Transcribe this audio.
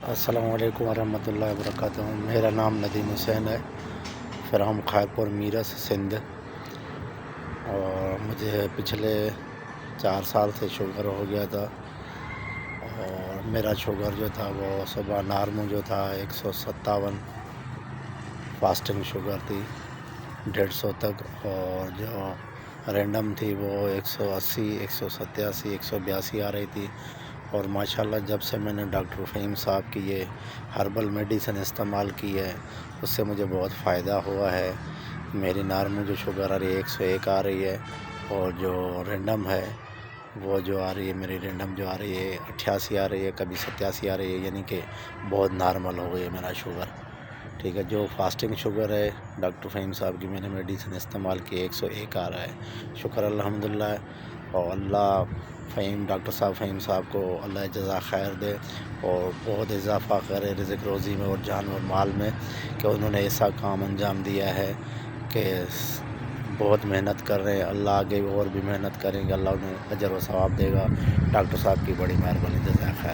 السلام علیکم ورحمۃ اللہ وبرکاتہ۔ میرا نام ندیم حسین ہے، فرام خیرپور میرس سندھ، اور مجھے پچھلے 4 سال سے شوگر ہو گیا تھا، اور میرا شوگر جو تھا وہ صبح نارمل جو تھا 157، فاسٹنگ شوگر تھی 150 تک، اور جو رینڈم تھی وہ 180، 187، 182 آ رہی تھی۔ اور ماشاءاللہ جب سے میں نے ڈاکٹر فہیم صاحب کی یہ ہربل میڈیسن استعمال کی ہے، اس سے مجھے بہت فائدہ ہوا ہے۔ میری نارمل جو شوگر آ رہی ہے 101 آ رہی ہے، اور جو رینڈم ہے وہ جو آ رہی ہے، میری رینڈم جو آ رہی ہے 88 آ رہی ہے، کبھی 87 آ رہی ہے، یعنی کہ بہت نارمل ہو گئی ہے میرا شوگر۔ ٹھیک ہے، جو فاسٹنگ شوگر ہے ڈاکٹر فہیم صاحب کی میں نے میڈیسن استعمال کی 101 آ رہا ہے، شکر الحمدللہ۔ اور اللہ ڈاکٹر فہیم صاحب کو اللہ جزا خیر دے، اور بہت اضافہ کرے رزق روزی میں اور جان اور مال میں، کہ انہوں نے ایسا کام انجام دیا ہے کہ بہت محنت کر رہے ہیں۔ اللہ آگے اور بھی محنت کریں گے، اللہ انہیں اجر و ثواب دے گا۔ ڈاکٹر صاحب کی بڑی مہربانی، جزاک خیر۔